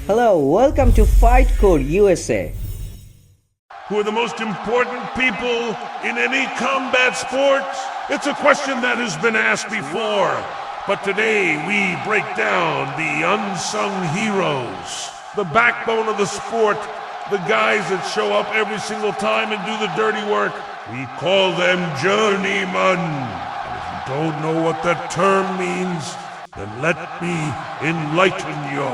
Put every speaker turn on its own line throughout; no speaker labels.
Hello, welcome to FightCore USA.
Who are the most important people in any combat sport? It's a question that has been asked before, but today we break down the unsung heroes, the backbone of the sport, the guys that show up every single time and do the dirty work. We call them Journeyman. And if you don't know what that term means, then let me enlighten you.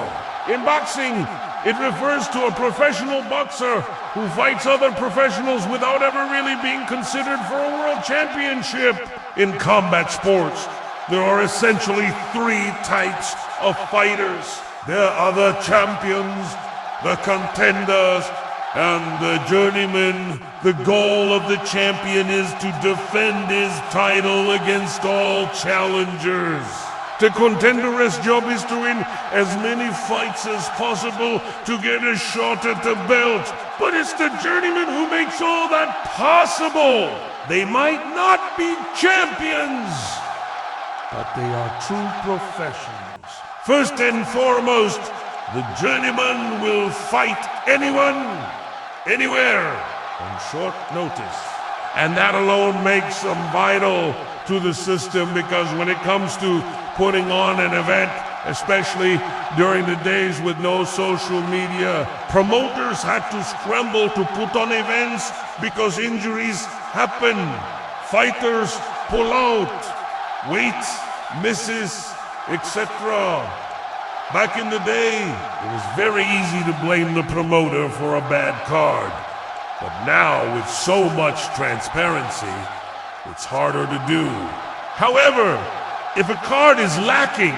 In boxing, it refers to a professional boxer who fights other professionals without ever really being considered for a world championship. In combat sports, there are essentially three types of fighters. There are the champions, the contenders, and the journeyman. The goal of the champion is to defend his title against all challengers. The contender's job is to win as many fights as possible to get a shot at the belt. But it's the journeyman who makes all that possible. They might not be champions, but they are true professionals. First and foremost, the journeyman will fight anyone, anywhere, on short notice. And that alone makes them vital to the system, because when it comes to putting on an event, especially during the days with no social media, promoters had to scramble to put on events because injuries happen. Fighters pull out, weight misses, etc. Back in the day, it was very easy to blame the promoter for a bad card. But now, with so much transparency, it's harder to do. However, if a card is lacking,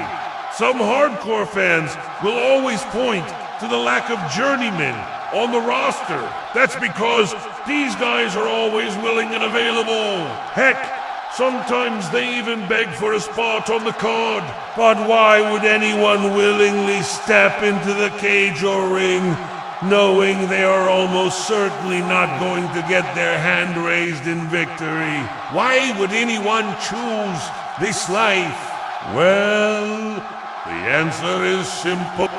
some hardcore fans will always point to the lack of journeymen on the roster. That's because these guys are always willing and available. Heck, sometimes they even beg for a spot on the card. But why would anyone willingly step into the cage or ring knowing they are almost certainly not going to get their hand raised in victory? Why would anyone choose this life? Well, the answer is simple.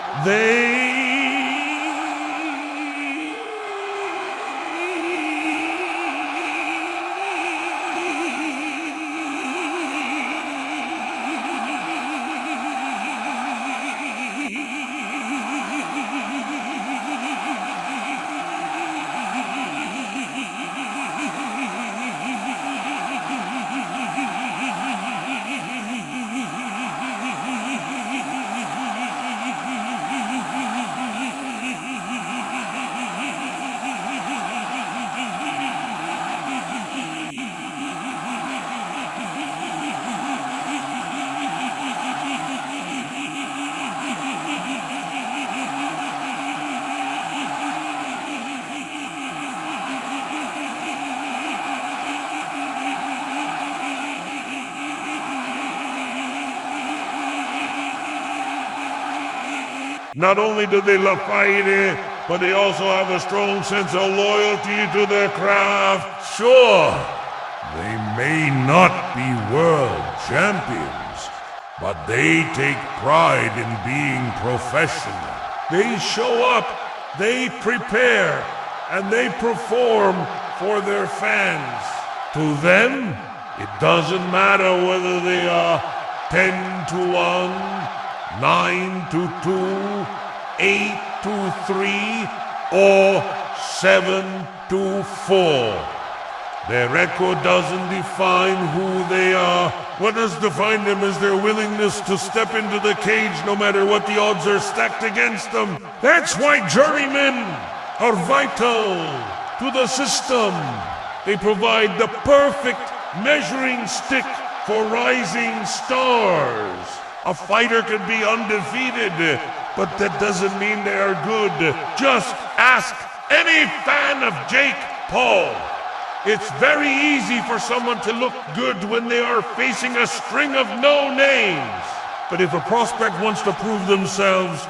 Not only do they love fighting, but they also have a strong sense of loyalty to their craft. Sure, they may not be world champions, but they take pride in being professional. They show up, they prepare, and they perform for their fans. To them, it doesn't matter whether they are 10-1, 9-2, 8-3, or 7-4. Their record doesn't define who they are. What does define them is their willingness to step into the cage no matter what the odds are stacked against them. That's why journeymen are vital to the system. They provide the perfect measuring stick for rising stars. A fighter can be undefeated, but that doesn't mean they are good. Just ask any fan of Jake Paul. It's very easy for someone to look good when they are facing a string of no names. But if a prospect wants to prove themselves,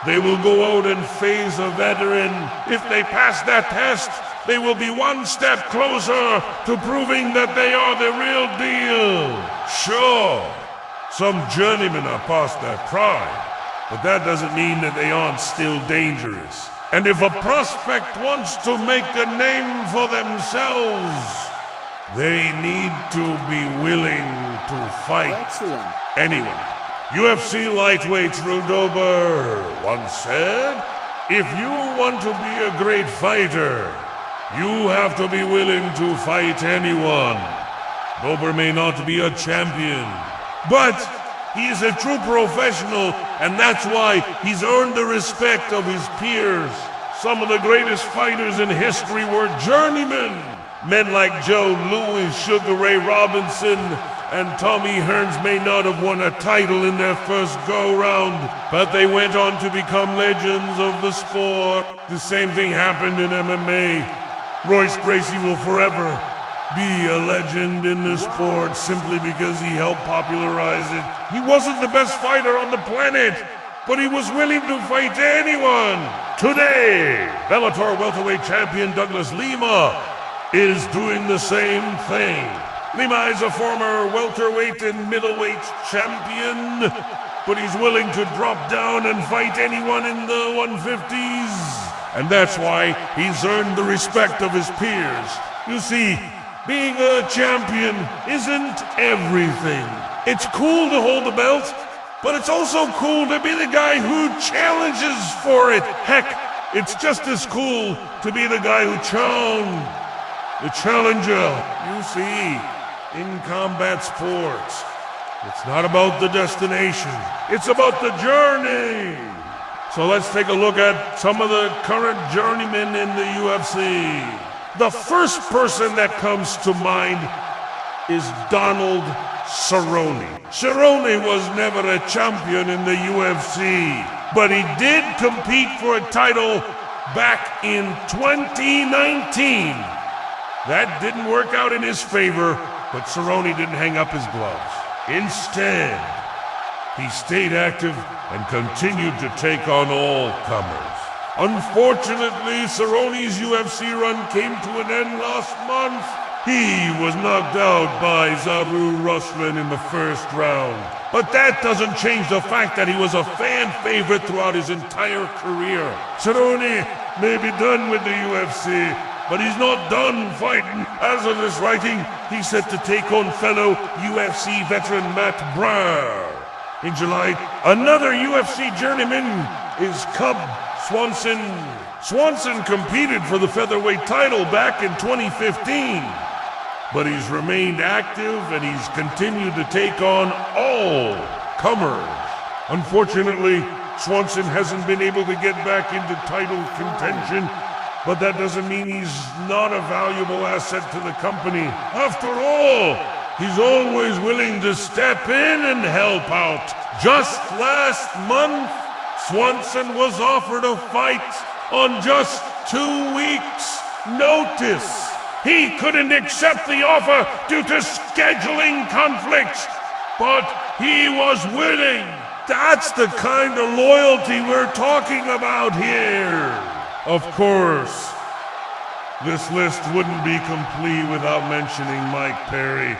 they will go out and face a veteran. If they pass that test, they will be one step closer to proving that they are the real deal. Sure, some journeymen are past their prime, but that doesn't mean that they aren't still dangerous. And if a prospect wants to make a name for themselves, they need to be willing to fight anyone. UFC lightweight Rudober once said, if you want to be a great fighter, you have to be willing to fight anyone. Dober may not be a champion, but he is a true professional, and that's why he's earned the respect of his peers. Some of the greatest fighters in history were journeymen. Men like Joe Louis, Sugar Ray Robinson, and Tommy Hearns may not have won a title in their first go-round, but they went on to become legends of the sport. The same thing happened in MMA. Royce Gracie will forever be a legend in the sport simply because he helped popularize it. He wasn't the best fighter on the planet, but he was willing to fight anyone. Today, Bellator welterweight champion Douglas Lima is doing the same thing. Lima is a former welterweight and middleweight champion, but he's willing to drop down and fight anyone in the 150s. And that's why he's earned the respect of his peers. You see, being a champion isn't everything. It's cool to hold the belt, but it's also cool to be the guy who challenges for it. Heck, it's just as cool to be the guy who the challenger. You see, in combat sports, it's not about the destination, it's about the journey. So let's take a look at some of the current journeymen in the UFC. The first person that comes to mind is Donald Cerrone. Cerrone was never a champion in the UFC, but he did compete for a title back in 2019. That didn't work out in his favor, but Cerrone didn't hang up his gloves. Instead, he stayed active and continued to take on all comers. Unfortunately, Cerrone's UFC run came to an end last month. He was knocked out by Zaru Ruslan in the first round. But that doesn't change the fact that he was a fan favorite throughout his entire career. Cerrone may be done with the UFC, but he's not done fighting. As of this writing, he's set to take on fellow UFC veteran Matt Brower. In July, another UFC journeyman is Cub Swanson. Swanson competed for the featherweight title back in 2015, but he's remained active and he's continued to take on all comers. Unfortunately, Swanson hasn't been able to get back into title contention, but that doesn't mean he's not a valuable asset to the company. After all, he's always willing to step in and help out. Just last month, Swanson was offered a fight on just 2 weeks' notice. He couldn't accept the offer due to scheduling conflicts, but he was willing. That's the kind of loyalty we're talking about here. Of course, this list wouldn't be complete without mentioning Mike Perry.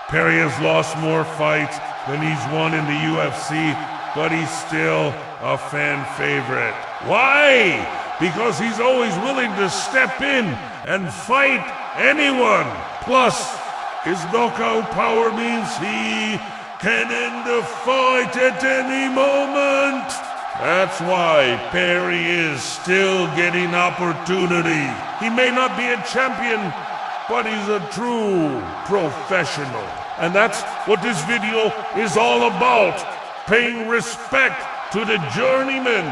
Perry has lost more fights than he's won in the UFC, but he's still a fan favorite. Why? Because he's always willing to step in and fight anyone. Plus, his knockout power means he can end a fight at any moment. That's why Perry is still getting opportunity. He may not be a champion, but he's a true professional. And that's what this video is all about. Paying respect to the journeymen,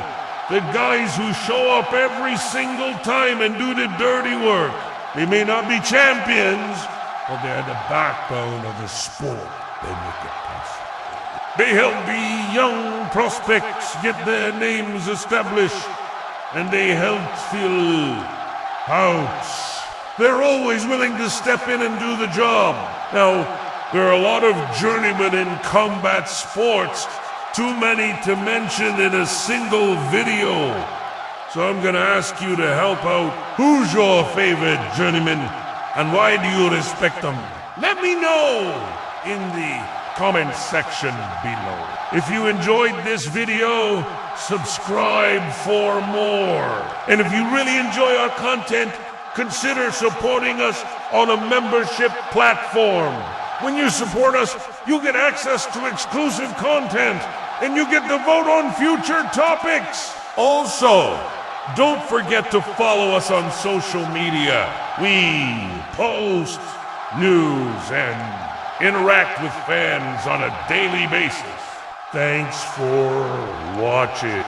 the guys who show up every single time and do the dirty work. They may not be champions, but they're the backbone of the sport. They make it possible. They help the young prospects get their names established, and they help fill outs. They're always willing to step in and do the job. Now, there are a lot of journeymen in combat sports, too many to mention in a single video. So I'm gonna ask you to help out. Who's your favorite journeyman, and why do you respect them? Let me know in the comment section below. If you enjoyed this video, subscribe for more. And if you really enjoy our content, consider supporting us on a membership platform. When you support us, you get access to exclusive content, and you get to vote on future topics. Also, don't forget to follow us on social media. We post news and interact with fans on a daily basis. Thanks for watching.